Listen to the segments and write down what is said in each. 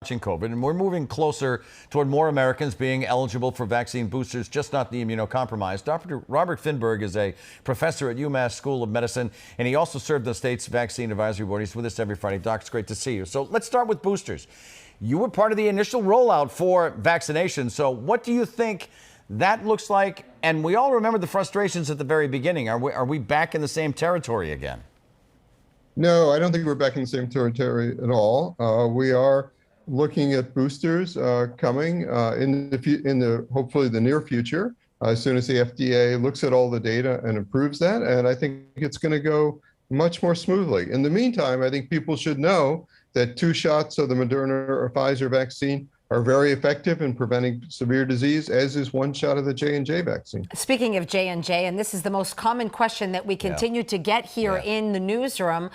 Watching COVID, and we're moving closer toward more Americans being eligible for vaccine boosters, just not the immunocompromised. Dr. Robert Finberg is a professor at UMass School of Medicine, and he also served the state's vaccine advisory board. He's with us every Friday. Doc, it's great to see you. So let's start with boosters. You were part of the initial rollout for vaccination. So what do you think that looks like? And we all remember the frustrations at the very beginning. Are we back in the same territory again? No, I don't think we're back in the same territory at all. We are looking at boosters coming in the hopefully the near future, as soon as the FDA looks at all the data and approves that. And I think it's going to go much more smoothly. In the meantime, I think people should know that 2 shots of the Moderna or Pfizer vaccine are very effective in preventing severe disease, as is 1 shot of the J&J vaccine. Speaking of J&J, and this is the most common question that we continue to get here in the newsroom,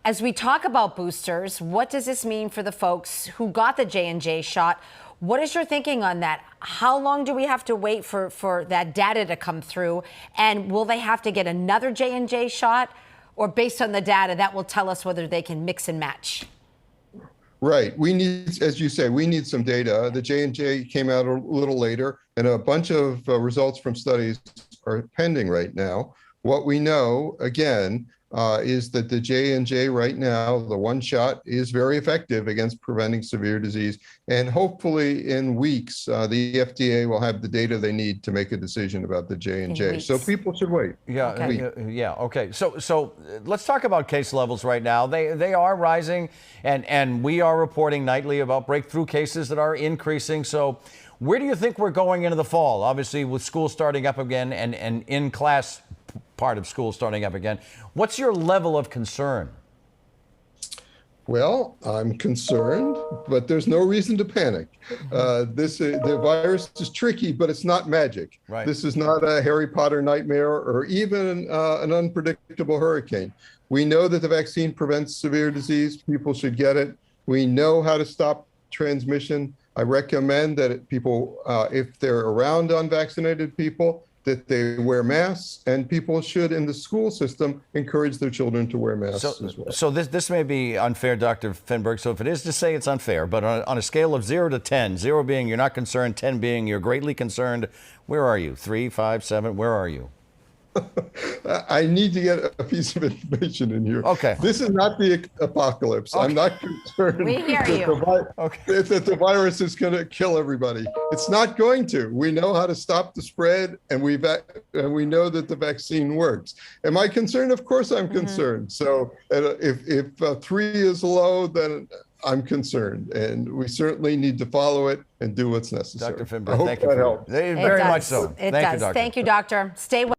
as we talk about boosters, what does this mean for the folks who got the J&J shot? What is your thinking on that? How long do we have to wait for that data to come through? And will they have to get another J&J shot? Or based on the data, that will tell us whether they can mix and match? Right. We need, as you say, we need some data. The J&J came out a little later, and a bunch of results from studies are pending right now. What we know, again, is that the J&J right now, the 1 shot, is very effective against preventing severe disease. And hopefully in weeks, the FDA will have the data they need to make a decision about the J&J. So people should wait. Okay. So let's talk about case levels right now. They are rising, and we are reporting nightly about breakthrough cases that are increasing. So where do you think we're going into the fall? Obviously, with school starting up again and in-class part of school starting up again. What's your level of concern? Well, I'm concerned, but there's no reason to panic. The virus is tricky, but it's not magic. Right. This is not a Harry Potter nightmare or even an unpredictable hurricane. We know that the vaccine prevents severe disease. People should get it. We know how to stop transmission. I recommend that people, if they're around unvaccinated people, that they wear masks, and people should, in the school system, encourage their children to wear masks as well. So this may be unfair, Dr. Finberg. So if it is to say it's unfair, but on a scale of 0 to 10, 0 being you're not concerned, 10 being you're greatly concerned, where are you? 3, 5, 7, where are you? I need to get a piece of information in here. Okay. This is not the apocalypse. Okay. I'm not concerned we hear you. That the virus is going to kill everybody. It's not going to. We know how to stop the spread, and we know that the vaccine works. Am I concerned? Of course I'm concerned. So if 3 is low, then I'm concerned, and we certainly need to follow it and do what's necessary. Dr. Finberg, thank you. Very much so. Thank you, Doctor. Stay well.